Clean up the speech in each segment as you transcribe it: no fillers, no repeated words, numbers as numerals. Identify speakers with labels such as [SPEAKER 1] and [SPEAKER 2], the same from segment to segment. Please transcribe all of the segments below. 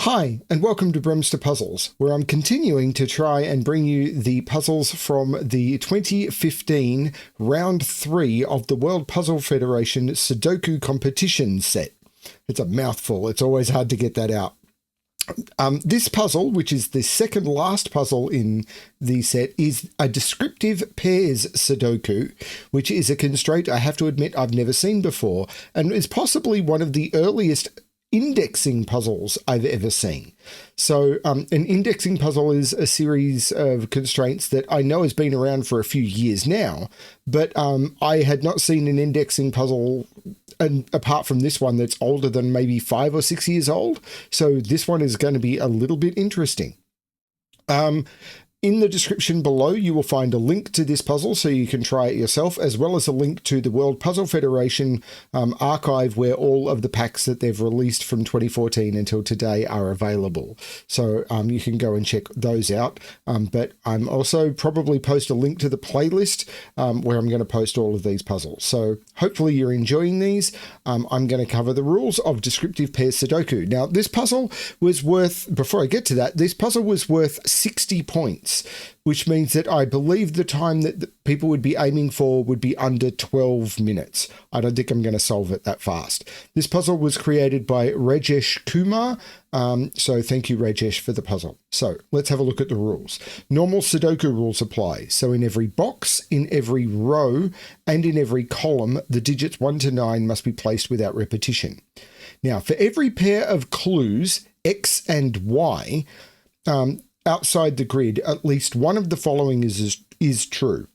[SPEAKER 1] Hi, and welcome to BremSter Puzzles, where I'm continuing to try and bring you the puzzles from the 2015 Round 3 of the World Puzzle Federation Sudoku competition set. It's a mouthful, it's always hard to get that out. This puzzle, which is the second last puzzle in the set, is a Descriptive Pairs Sudoku, which is a constraint I have to admit I've never seen before, and is possibly one of the earliest indexing puzzles I've ever seen. So an indexing puzzle is a series of constraints that I know has been around for a few years now, but I had not seen an indexing puzzle and apart from this one that's older than maybe 5 or 6 years old. So this one is going to be a little bit interesting. In the description below, you will find a link to this puzzle so you can try it yourself, as well as a link to the World Puzzle Federation archive where all of the packs that they've released from 2014 until today are available. So you can go and check those out. But I'm also probably post a link to the playlist where I'm going to post all of these puzzles. So hopefully you're enjoying these. I'm going to cover the rules of Descriptive Pairs Sudoku. Now, this puzzle was worth, before I get to that, this puzzle was worth 60 points. Which means that I believe the time that the people would be aiming for would be under 12 minutes. I don't think I'm going to solve it that fast. This puzzle was created by Rajesh Kumar. So thank you, Rajesh, for the puzzle. So let's have a look at the rules. Normal Sudoku rules apply. So in every box, in every row, and in every column, the digits 1 to 9 must be placed without repetition. Now, for every pair of clues, X and Y, outside the grid, at least one of the following is true.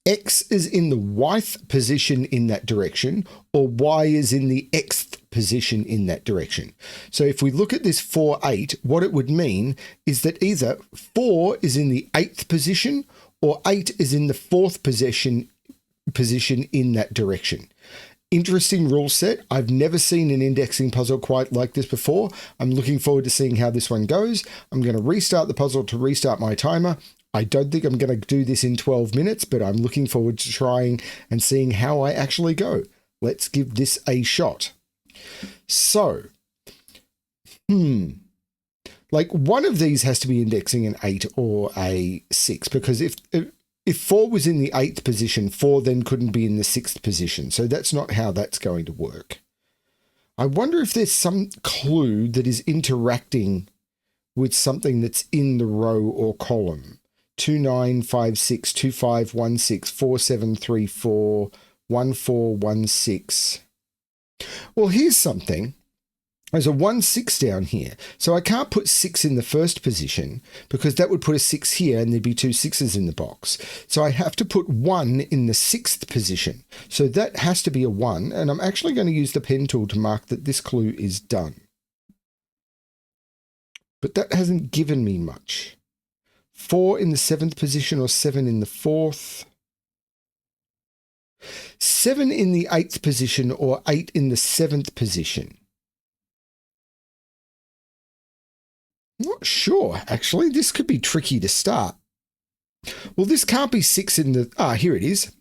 [SPEAKER 1] X is in the y-th position in that direction, or Y is in the x-th position in that direction. So if we look at this 4, 8, what it would mean is that either 4 is in the 8th position or 8 is in the 4th position in that direction. Interesting rule set. I've never seen an indexing puzzle quite like this before. I'm looking forward to seeing how this one goes. I'm going to restart the puzzle to restart my timer. I don't think I'm going to do this in 12 minutes, but I'm looking forward to trying and seeing how I actually go. Let's give this a shot. So, like one of these has to be indexing an 8 or a 6, because if 4 was in the 8th position, 4 then couldn't be in the 6th position. So that's not how that's going to work. I wonder if there's some clue that is interacting with something that's in the row or column. 2, 9, 5, 6, 2, 5, 1, 6, 4, 7, 3, 4, 1, 4, 1, 6. Well, here's something. There's a 1, 6 down here. So I can't put 6 in the first position because that would put a 6 here and there'd be 2 6s in the box. So I have to put 1 in the 6th position. So that has to be a 1. And I'm actually going to use the pen tool to mark that this clue is done. But that hasn't given me much. 4 in the 7th position or 7 in the 4th. 7 in the 8th position or 8 in the 7th position. Not sure, actually. This could be tricky to start. Well, this can't be 6 in the... here it is.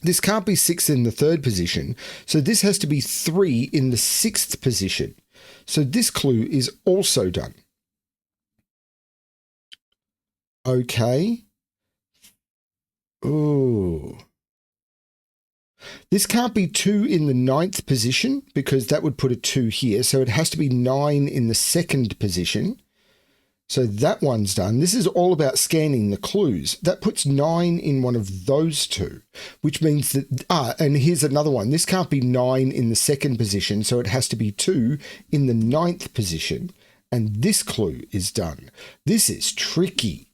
[SPEAKER 1] This can't be 6 in the 3rd position. So this has to be 3 in the 6th position. So this clue is also done. Okay. Ooh. This can't be 2 in the 9th position because that would put a 2 here. So it has to be 9 in the 2nd position. So that one's done. This is all about scanning the clues. That puts 9 in one of those two, which means that, and here's another one. This can't be 9 in the 2nd position, so it has to be 2 in the 9th position. And this clue is done. This is tricky.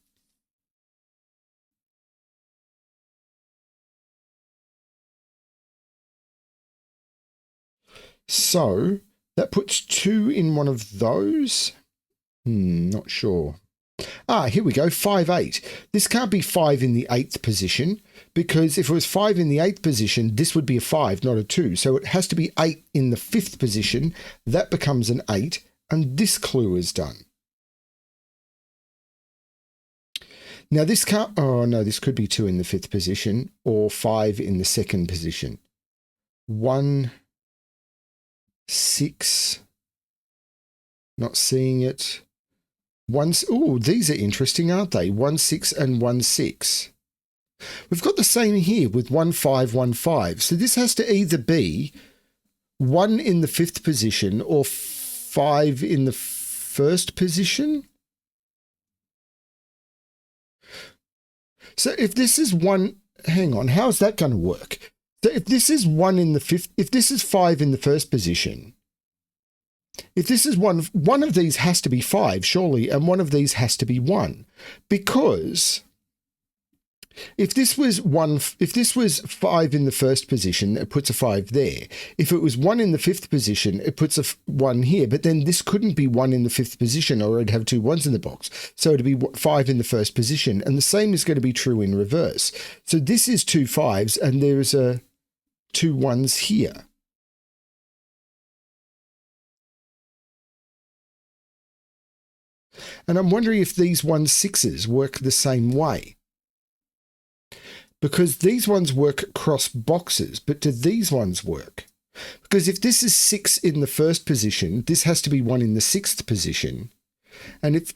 [SPEAKER 1] So that puts 2 in one of those. Not sure. Here we go. 5, 8. This can't be 5 in the 8th position because if it was 5 in the 8th position, this would be a 5, not a 2. So it has to be 8 in the 5th position. That becomes an 8, and this clue is done. Now this can't, oh no, this could be 2 in the 5th position or 5 in the 2nd position. 1, 6, Not seeing it. Oh, these are interesting, aren't they? 1, 6 and 1, 6. We've got the same here with 1, 5, 1, 5. So this has to either be 1 in the 5th position or 5 in the 1st position. So if this is 1, hang on, how is that going to work? So if this is 1 in the 5th, if this is 5 in the 1st position, if this is one of these has to be 5, surely, and one of these has to be 1. Because if this was 5 in the 1st position, it puts a 5 there. If it was 1 in the 5th position, it puts a 1 here. But then this couldn't be 1 in the 5th position, or it'd have 2 1s in the box. So it'd be 5 in the 1st position. And the same is going to be true in reverse. So this is 2 5s, and there's 2 1s here. And I'm wondering if these 1 6s work the same way. Because these ones work across boxes, but do these ones work? Because if this is 6 in the 1st position, this has to be 1 in the 6th position. And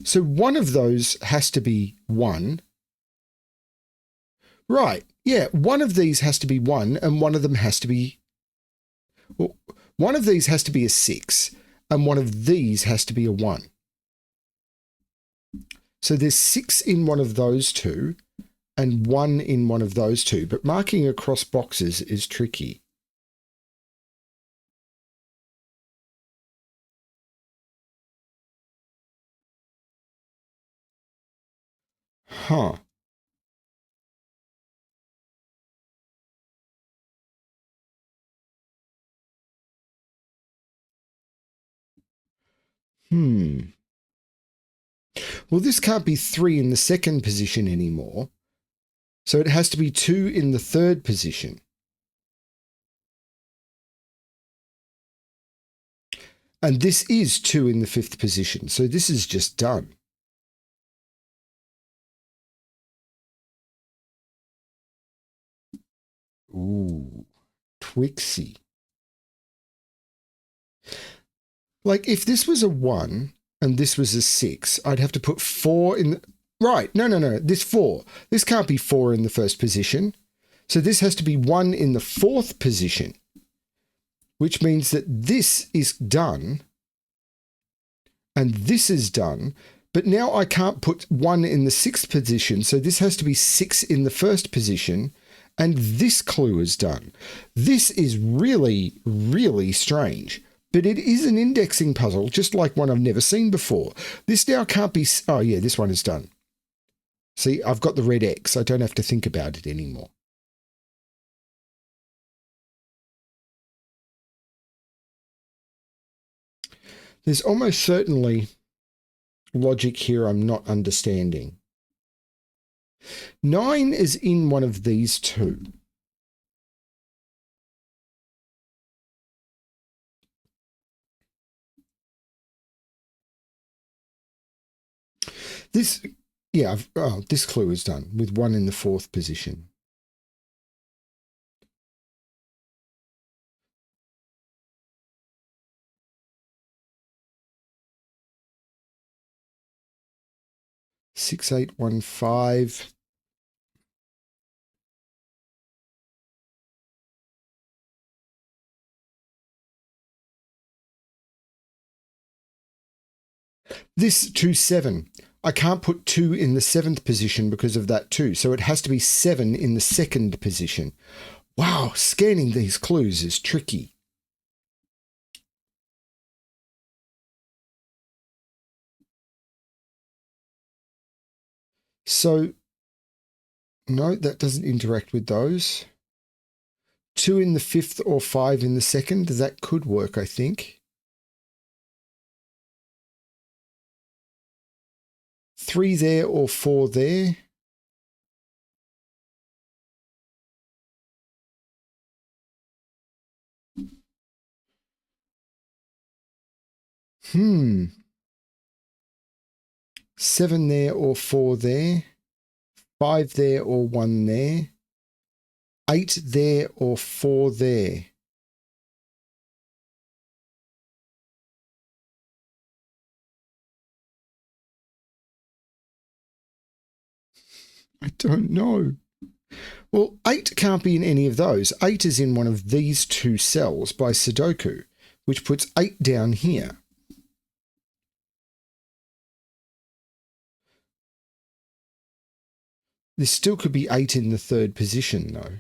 [SPEAKER 1] so one of those has to be 1. Right, one of these has to be 1, and one of them has to be... Well, one of these has to be a 6, and one of these has to be a 1. So there's 6 in one of those two, and 1 in one of those two, but marking across boxes is tricky. Huh. Well, this can't be 3 in the 2nd position anymore. So it has to be 2 in the 3rd position. And this is 2 in the 5th position. So this is just done. Ooh, Twixy. Like if this was a 1 and this was a 6, I'd have to put 4 in the... Right, no, this 4. This can't be 4 in the 1st position. So this has to be 1 in the 4th position, which means that this is done and this is done. But now I can't put 1 in the 6th position, so this has to be 6 in the 1st position, and this clue is done. This is really, really strange. But it is an indexing puzzle, just like one I've never seen before. This now can't be... Oh, yeah, this one is done. See, I've got the red X. I don't have to think about it anymore. There's almost certainly logic here I'm not understanding. 9 is in one of these two. This clue is done with 1 in the 4th position. Six, 8, 1, 5. This 2, 7. I can't put 2 in the 7th position because of that 2. So it has to be 7 in the 2nd position. Wow, scanning these clues is tricky. So, no, that doesn't interact with those. 2 in the 5th or 5 in the 2nd, that could work, I think. 3 there or 4 there. Hmm. 7 there or 4 there. 5 there or 1 there. 8 there or 4 there. I don't know. Well, 8 can't be in any of those. 8 is in one of these two cells by Sudoku, which puts 8 down here. This still could be 8 in the third position, though.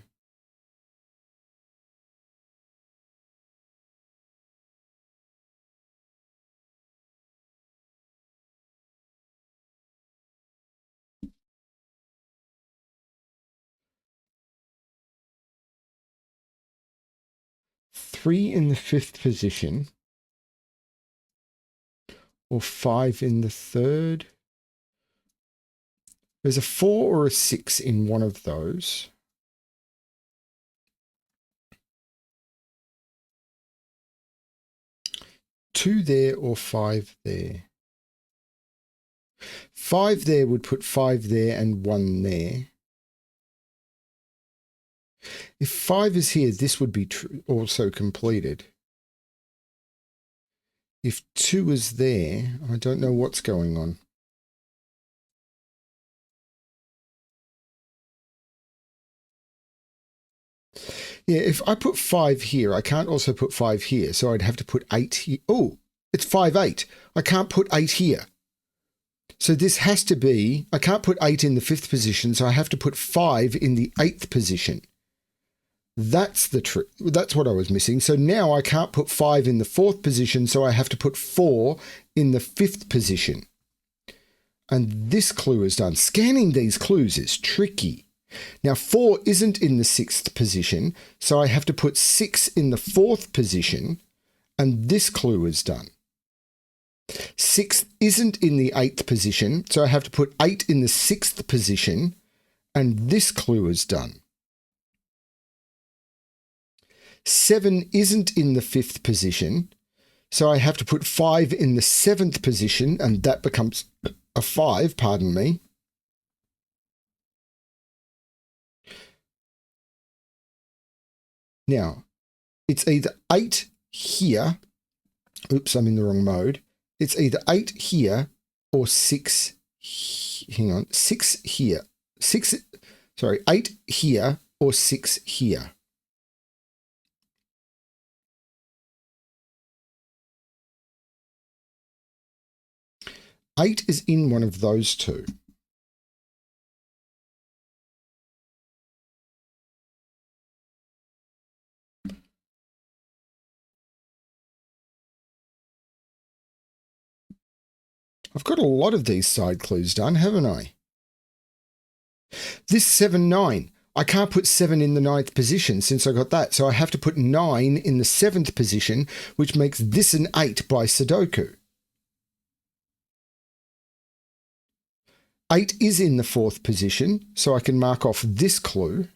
[SPEAKER 1] Three in the fifth position, or 5 in the third. There's a 4 or a 6 in one of those. Two there or 5 there. 5 there would put 5 there and 1 there. If 5 is here, this would be also completed. If 2 is there, I don't know what's going on. Yeah, if I put 5 here, I can't also put 5 here, so I'd have to put 8 here. Oh, it's 5, 8. I can't put 8 here. So this has to be, I can't put 8 in the 5th position, so I have to put 5 in the 8th position. That's the trick. That's what I was missing. So now I can't put 5 in the 4th position, so I have to put 4 in the 5th position. And this clue is done. Scanning these clues is tricky. Now 4 isn't in the 6th position, so I have to put 6 in the 4th position, and this clue is done. 6 isn't in the 8th position, so I have to put 8 in the 6th position, and this clue is done. 7 isn't in the 5th position, so I have to put 5 in the 7th position, and that becomes a 5, pardon me. Now, it's either 8 here. Oops, I'm in the wrong mode. It's either 8 here or 6. Hang on, 6 here. 8 here or 6 here. Eight is in one of those two. I've got a lot of these side clues done, haven't I? This 7, 9. I can't put 7 in the 9th position since I got that, so I have to put 9 in the 7th position, which makes this an 8 by Sudoku. 8 is in the 4th position, so I can mark off this clue.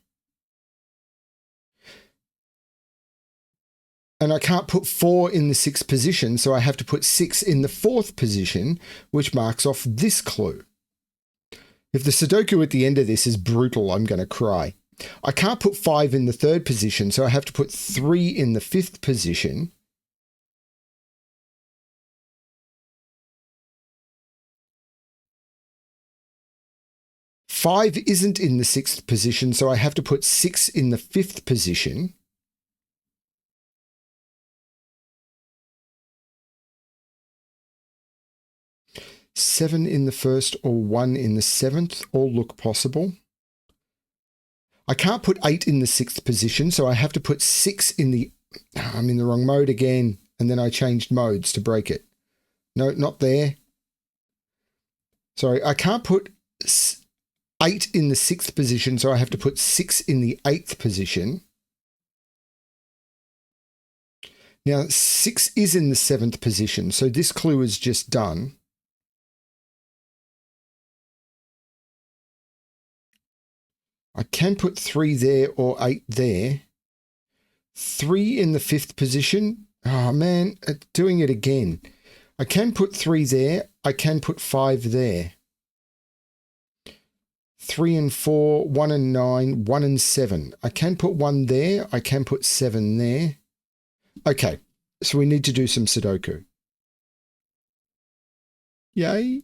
[SPEAKER 1] And I can't put 4 in the 6th position, so I have to put 6 in the 4th position, which marks off this clue. If the Sudoku at the end of this is brutal, I'm going to cry. I can't put 5 in the 3rd position, so I have to put 3 in the 5th position. Five isn't in the 6th position, so I have to put 6 in the 5th position. Seven in the 1st or 1 in the 7th all look possible. I can't put 8 in the 6th position, so I have to put 6 in the... I'm in the wrong mode again, and then I changed modes to break it. No, not there. Sorry, I can't put 8 in the 6th position, so I have to put 6 in the 8th position. Now, 6 is in the 7th position, so this clue is just done. I can put 3 there or 8 there. 3 in the 5th position. Oh man, doing it again. I can put 3 there. I can put 5 there. 3 and 4, 1 and 9, 1 and 7. I can put 1 there. I can put 7 there. Okay, so we need to do some Sudoku. Yay.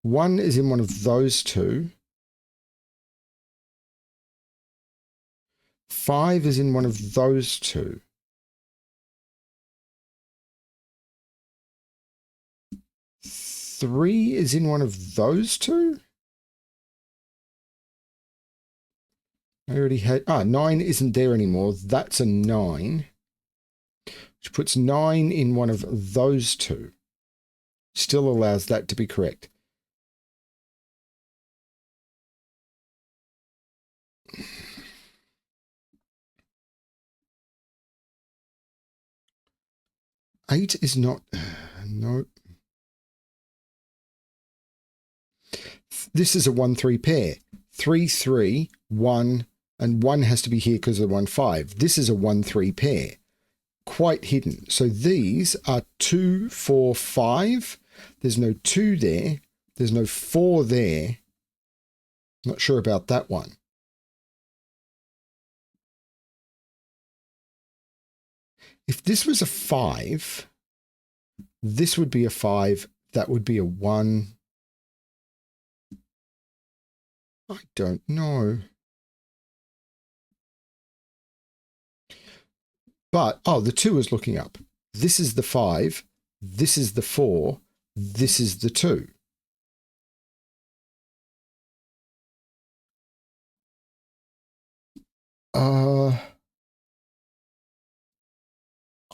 [SPEAKER 1] 1 is in one of those two. 5 is in one of those two. 3 is in one of those two. I already had, 9 isn't there anymore. That's a 9, which puts 9 in one of those two. Still allows that to be correct. Eight is not, no. This is a 1-3 pair. 3, 3, 1, and 1 has to be here because of the 1, 5. This is a 1-3 pair. Quite hidden. So these are 2, 4, 5. There's no 2 there. There's no 4 there. Not sure about that one. If this was a 5, this would be a 5. That would be a 1. I don't know. But, the 2 is looking up. This is the 5. This is the 4. This is the 2.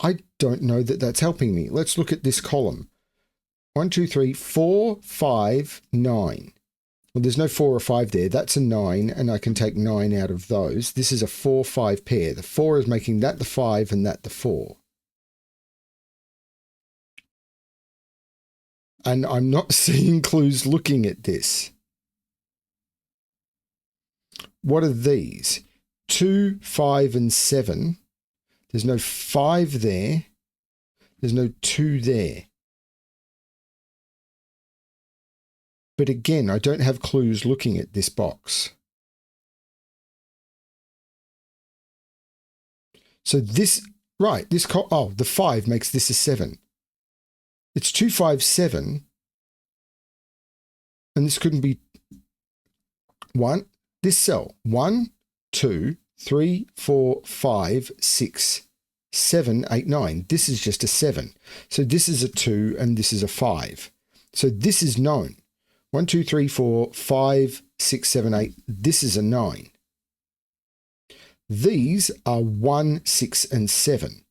[SPEAKER 1] I don't know that that's helping me. Let's look at this column. 1, 2, 3, 4, 5, 9. Well, there's no 4 or 5 there. That's a 9, and I can take 9 out of those. This is a 4, 5 pair. The 4 is making that the 5 and that the 4. And I'm not seeing clues looking at this. What are these? 2, 5, and 7. There's no 5 there. There's no 2 there. But again, I don't have clues looking at this box. So this, right, this, the 5 makes this a 7. It's 2, 5, 7. And this couldn't be 1. This cell, 1, 2, 3, 4, 5, 6, 7, 8, 9. This is just a 7. So this is a 2 and this is a 5. So this is known. 1, 2, 3, 4, 5, 6, 7, 8. This is a 9. These are 1, 6, and 7.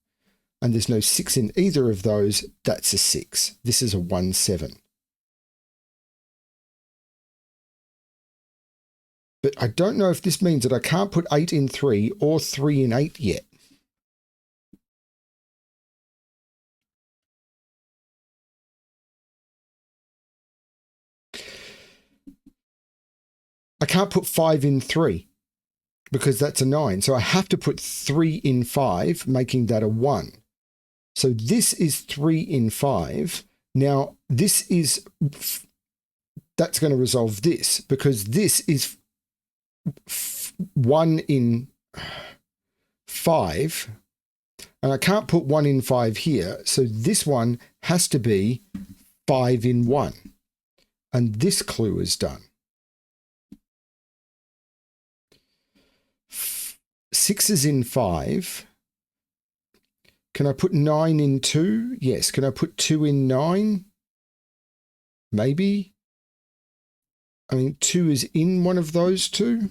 [SPEAKER 1] And there's no 6 in either of those. That's a 6. This is a 1, 7. But I don't know if this means that I can't put 8 in 3 or 3 in 8 yet. I can't put 5 in 3 because that's a 9. So I have to put 3 in 5, making that a 1. So this is 3 in 5. Now, this is, that's going to resolve this because this is 1 in 5. And I can't put 1 in 5 here. So this one has to be 5 in 1. And this clue is done. 6 is in 5. Can I put 9 in 2? Yes. Can I put 2 in 9? Maybe. I mean, 2 is in one of those two.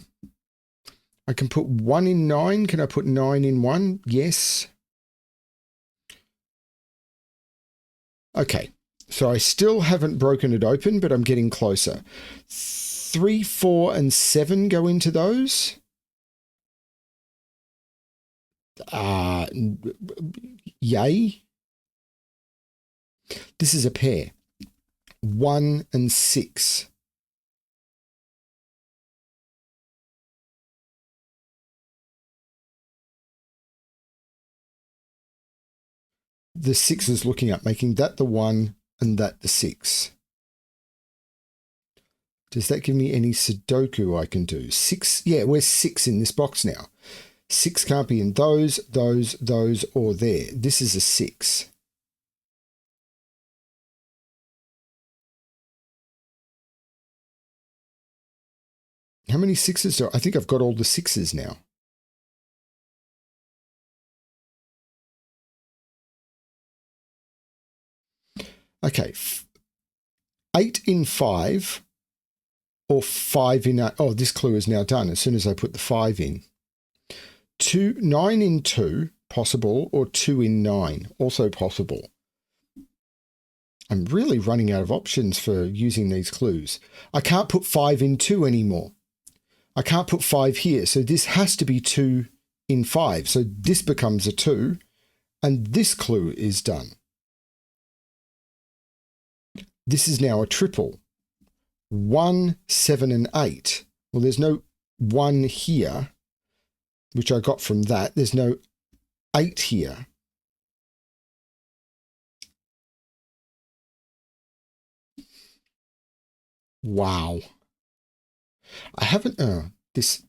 [SPEAKER 1] I can put 1 in 9. Can I put 9 in 1? Yes. Okay. So I still haven't broken it open, but I'm getting closer. 3, 4, and 7 go into those. Yay. This is a pair. 1 and 6. The 6 is looking up, making that the 1 and that the 6. Does that give me any Sudoku I can do? 6, yeah, where's 6 in this box now? 6 can't be in those, or there. This is a 6. How many sixes do I think I've got all the sixes now. Okay, 8 in 5 or 5 in 8. Oh, this clue is now done as soon as I put the 5 in. 9 in 2, possible, or 2 in 9, also possible. I'm really running out of options for using these clues. I can't put 5 in 2 anymore. I can't put 5 here, so this has to be 2 in 5. So this becomes a 2, and this clue is done. This is now a triple. 1, 7, and 8. Well, there's no 1 here, which I got from that. There's no 8 here. Wow. I haven't, this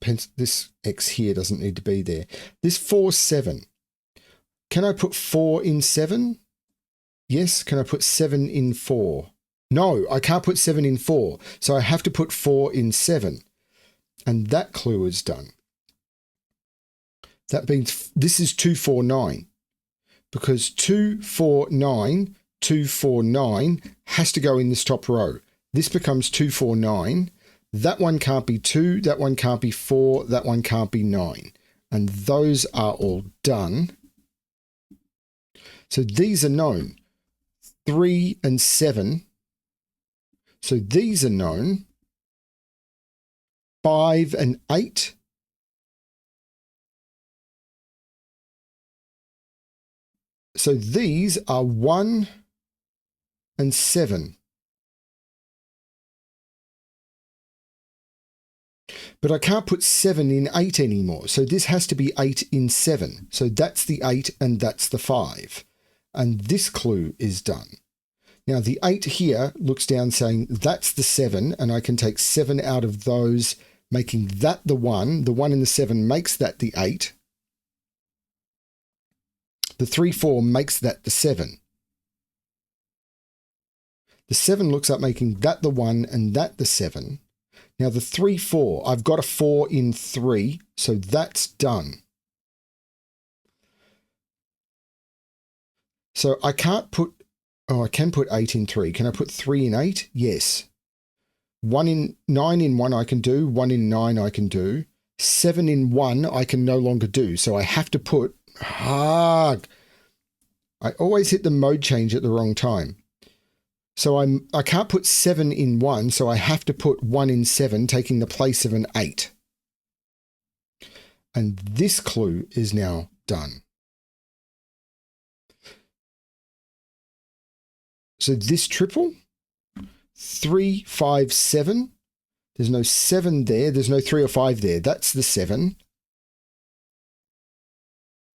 [SPEAKER 1] X here doesn't need to be there. This 4, 7. Can I put 4 in 7? Yes. Can I put 7 in 4? No, I can't put 7 in 4. So I have to put 4 in 7. And that clue is done. That means this is 2, 4, 9. Because 2, 4, 9, 2, 4, 9 has to go in this top row. This becomes 2, 4, 9. That one can't be 2, that one can't be 4, that one can't be 9. And those are all done. So these are known. 3 and 7. So these are known. 5 and 8. So these are 1 and 7. But I can't put 7 in 8 anymore. So this has to be 8 in 7. So that's the 8 and that's the 5. And this clue is done. Now the 8 here looks down saying that's the 7, and I can take 7 out of those, making that the 1. The 1 and the 7 makes that the 8. The 3, 4 makes that the 7. The 7 looks up making that the 1 and that the 7. Now the 3, 4, I've got a 4 in 3, so that's done. So I can't put, I can put 8 in 3. Can I put 3 in 8? Yes. 9 in 1 I can do, 1 in 9 I can do. 7 in 1 I can no longer do, so I have to put, I always hit the mode change at the wrong time. So I can't put 7 in 1, so I have to put 1 in 7, taking the place of an 8. And this clue is now done. So this triple, 3, 5, 7. There's no 7 there. There's no 3 or 5 there. That's the 7.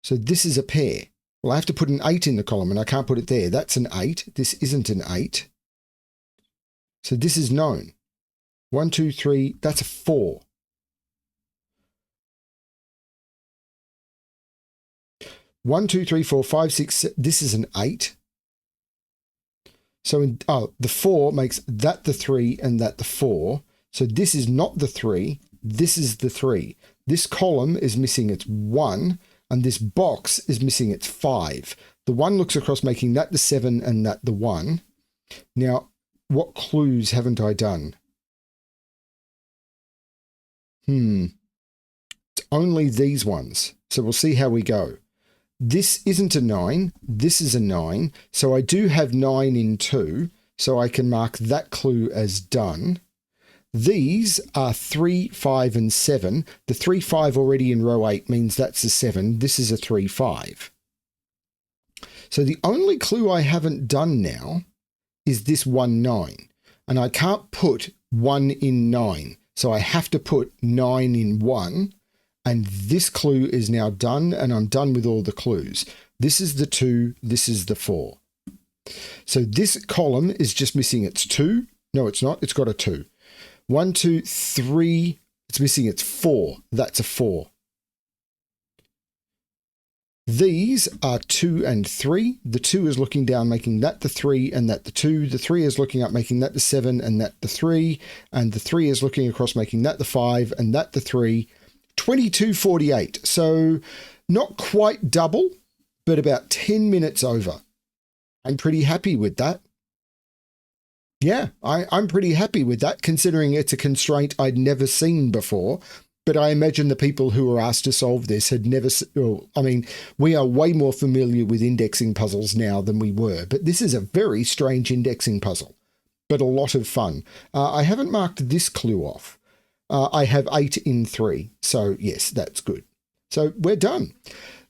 [SPEAKER 1] So this is a pair. Well, I have to put an 8 in the column, and I can't put it there. That's an 8. This isn't an 8. So this is known. 1, 2, 3. That's a 4. 1, 2, 3, 4, 5, 6. This is an 8. So the 4 makes that the 3 and that the 4. So this is not the 3. This is the 3. This column is missing its 1. And this box is missing its 5. The 1 looks across making that the 7 and that the 1. Now, what clues haven't I done? It's only these ones. So we'll see how we go. This isn't a 9. This is a 9. So I do have 9 in 2. So I can mark that clue as done. These are 3, 5, and 7. The 3, 5 already in row 8 means that's a 7. This is a 3, 5. So the only clue I haven't done now is this 1, 9. And I can't put 1 in 9. So I have to put 9 in 1. And this clue is now done, and I'm done with all the clues. This is the 2. This is the 4. So this column is just missing its 2. No, it's not. It's got a 2. 1, 2, 3. It's missing its 4. That's a 4. These are 2 and 3. The 2 is looking down, making that the 3 and that the 2. The 3 is looking up, making that the 7 and that the 3. And the 3 is looking across, making that the 5 and that the 3. 22:48. So not quite double, but about 10 minutes over. I'm pretty happy with that. Yeah, I'm pretty happy with that, considering it's a constraint I'd never seen before. But I imagine the people who were asked to solve this had never... Well, I mean, we are way more familiar with indexing puzzles now than we were, but this is a very strange indexing puzzle, but a lot of fun. I haven't marked this clue off. I have 8 in 3, so yes, that's good. So we're done.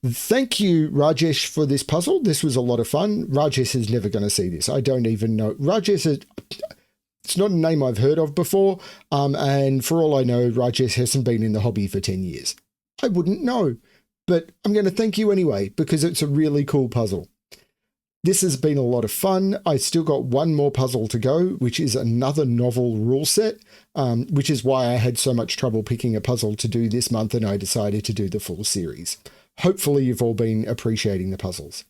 [SPEAKER 1] Thank you, Rajesh, for this puzzle. This was a lot of fun. Rajesh is never going to see this. I don't even know. Rajesh is... It's not a name I've heard of before, and for all I know, Rajesh hasn't been in the hobby for 10 years. I wouldn't know, but I'm going to thank you anyway, because it's a really cool puzzle. This has been a lot of fun. I still got one more puzzle to go, which is another novel rule set, which is why I had so much trouble picking a puzzle to do this month, and I decided to do the full series. Hopefully you've all been appreciating the puzzles.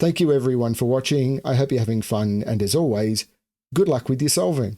[SPEAKER 1] Thank you everyone for watching. I hope you're having fun, and as always, good luck with your solving.